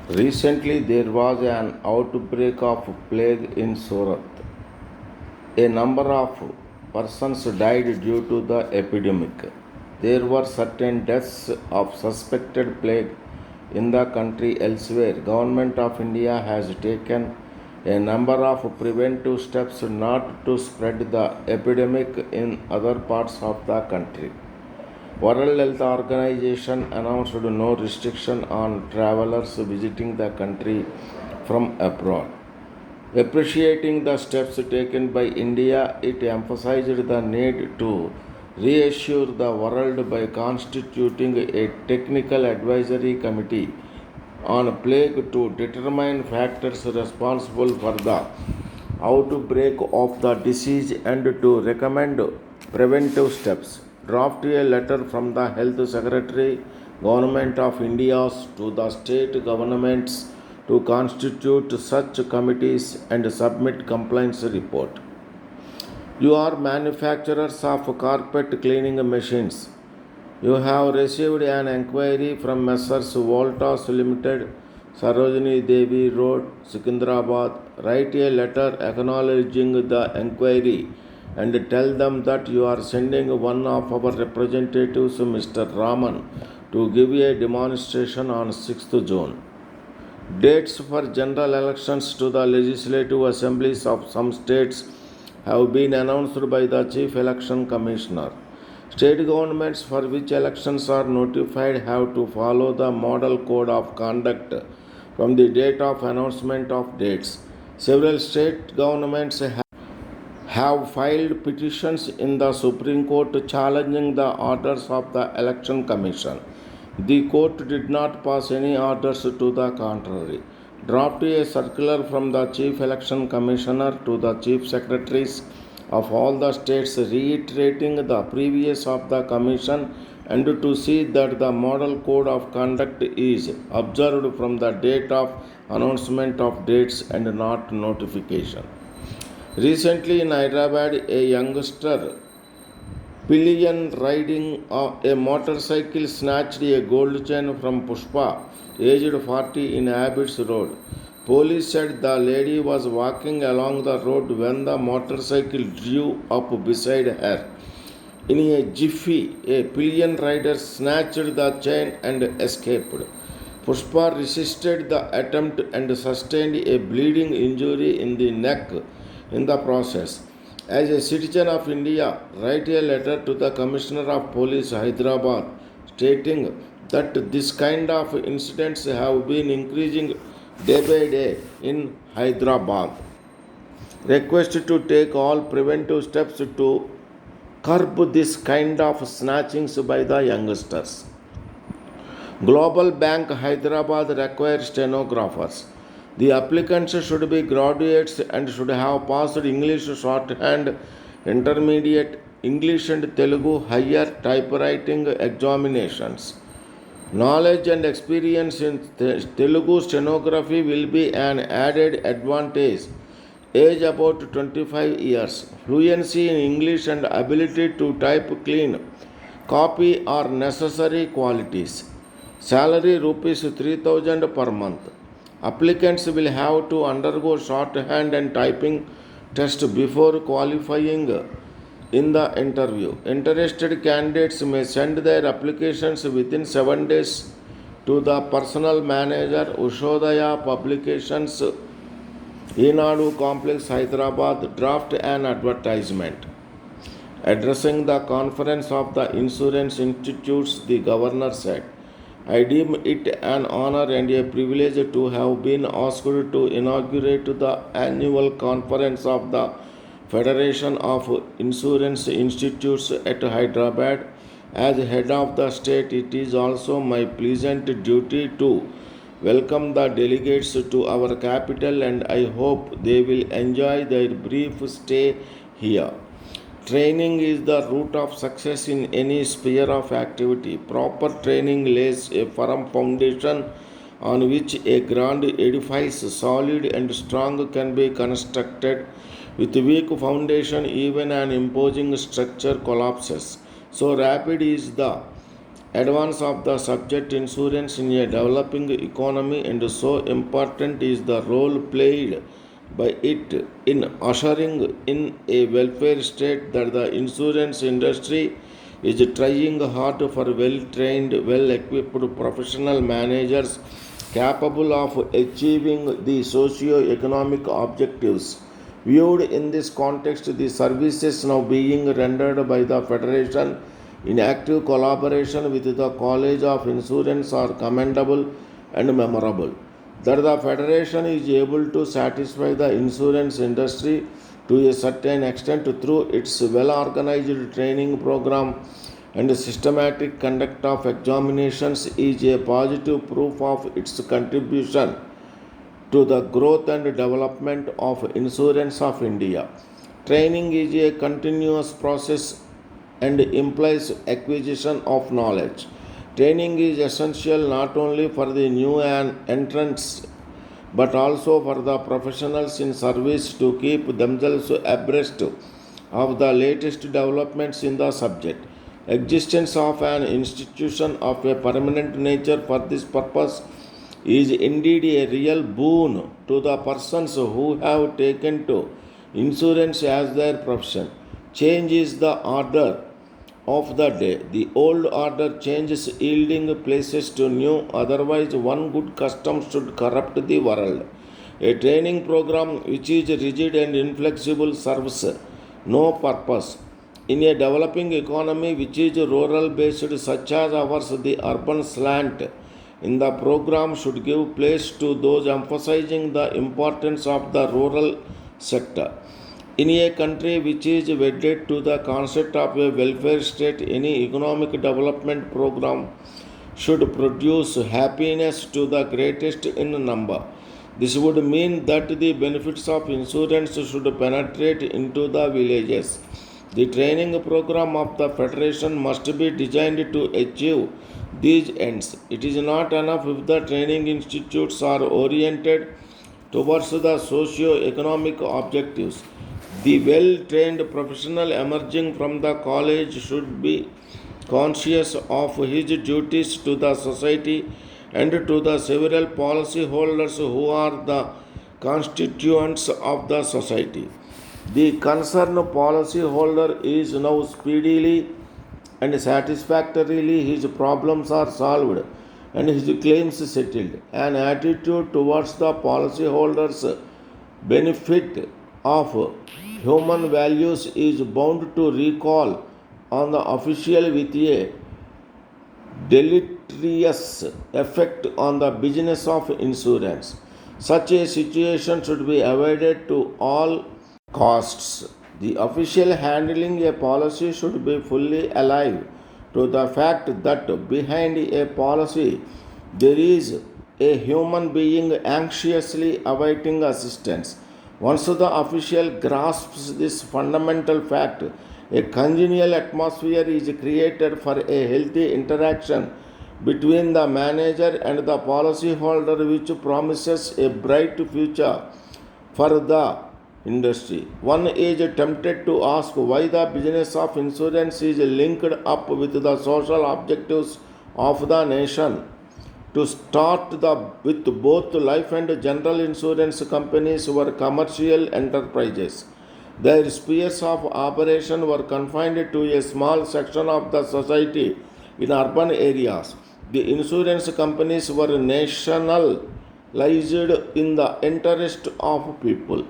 Recently, there was an outbreak of plague in Surat. A number of persons died due to the epidemic. There were certain deaths of suspected plague in the country elsewhere. Government of India has taken a number of preventive steps not to spread the epidemic in other parts of the country. World Health Organization announced no restriction on travelers visiting the country from abroad. Appreciating the steps taken by India, it emphasized the need to reassure the world by constituting a technical advisory committee on plague to determine factors responsible for the outbreak of the disease and to recommend preventive steps. Draft a letter from the Health Secretary, Government of India to the state governments to constitute such committees and submit compliance report. You are manufacturers of carpet cleaning machines. You have received an inquiry from Messrs. Voltas Limited, Sarojini Devi Road, Secunderabad. Write a letter acknowledging the inquiry and tell them that you are sending one of our representatives, Mr. Raman, to give a demonstration on 6th June. Dates for general elections to the legislative assemblies of some states have been announced by the Chief Election Commissioner. State governments for which elections are notified have to follow the Model Code of Conduct from the date of announcement of dates. Several state governments have filed petitions in the Supreme Court challenging the orders of the Election Commission. The court did not pass any orders to the contrary. Draft a circular from the Chief Election Commissioner to the Chief Secretaries of all the states reiterating the previous of the Commission and to see that the Model Code of Conduct is observed from the date of announcement of dates and not notification. Recently in Hyderabad, a youngster pillion riding a motorcycle snatched a gold chain from Pushpa, aged 40, in Abbots Road. Police said the lady was walking along the road when the motorcycle drew up beside her. In a jiffy, a pillion rider snatched the chain and escaped. Pushpa resisted the attempt and sustained a bleeding injury in the neck in the process. As a citizen of India, write a letter to the Commissioner of Police Hyderabad stating that this kind of incidents have been increasing day by day in Hyderabad. Request to take all preventive steps to curb this kind of snatchings by the youngsters. Global Bank Hyderabad requires stenographers. The applicants should be graduates and should have passed English shorthand, intermediate English and Telugu higher typewriting examinations. Knowledge and experience in Telugu stenography will be an added advantage. Age about 25 years. Fluency in English and ability to type clean copy are necessary qualities. Salary rupees 3000 per month. Applicants will have to undergo shorthand and typing test before qualifying in the interview. Interested candidates may send their applications within 7 days to the personal manager, Ushodaya Publications, Enadu Complex, Hyderabad. Draft an advertisement. Addressing the conference of the insurance institutes, the governor said, I deem it an honor and a privilege to have been asked to inaugurate the annual conference of the Federation of Insurance Institutes at Hyderabad. As head of the state, it is also my pleasant duty to welcome the delegates to our capital and I hope they will enjoy their brief stay here. Training is the root of success in any sphere of activity. Proper training lays a firm foundation on which a grand edifice, solid and strong, can be constructed. With weak foundation, even an imposing structure collapses. So rapid is the advance of the subject insurance in a developing economy, and so important is the role played by it in ushering in a welfare state that the insurance industry is trying hard for well trained, well equipped professional managers capable of achieving the socio economic objectives. Viewed in this context, the services now being rendered by the Federation in active collaboration with the College of Insurance are commendable and memorable. That the Federation is able to satisfy the insurance industry to a certain extent through its well organized training program and systematic conduct of examinations is a positive proof of its contribution to the growth and development of insurance of India. Training is a continuous process and implies acquisition of knowledge. Training is essential not only for the new entrants but also for the professionals in service to keep themselves abreast of the latest developments in the subject. Existence of an institution of a permanent nature for this purpose is indeed a real boon to the persons who have taken to insurance as their profession. Change is the order of the day. The old order changes, yielding places to new, otherwise, one good custom should corrupt the world. A training program which is rigid and inflexible serves no purpose. In a developing economy which is rural based, such as ours, the urban slant in the program should give place to those emphasizing the importance of the rural sector. In a country which is wedded to the concept of a welfare state, any economic development program should produce happiness to the greatest in number. This would mean that the benefits of insurance should penetrate into the villages. The training program of the Federation must be designed to achieve these ends. It is not enough if the training institutes are oriented towards the socio-economic objectives. The well-trained professional emerging from the college should be conscious of his duties to the society and to the several policy holders who are the constituents of the society. The concerned policy holder is now speedily and satisfactorily his problems are solved and his claims settled. An attitude towards the policyholders' benefit of human values is bound to recall on the official with a deleterious effect on the business of insurance. Such a situation should be avoided to all costs. The official handling a policy should be fully alive to the fact that behind a policy there is a human being anxiously awaiting assistance. Once the official grasps this fundamental fact, a congenial atmosphere is created for a healthy interaction between the manager and the policyholder, which promises a bright future for the industry. One is tempted to ask why the business of insurance is linked up with the social objectives of the nation. To start with both life and general insurance companies were commercial enterprises. Their spheres of operation were confined to a small section of the society in urban areas. The insurance companies were nationalized in the interest of people.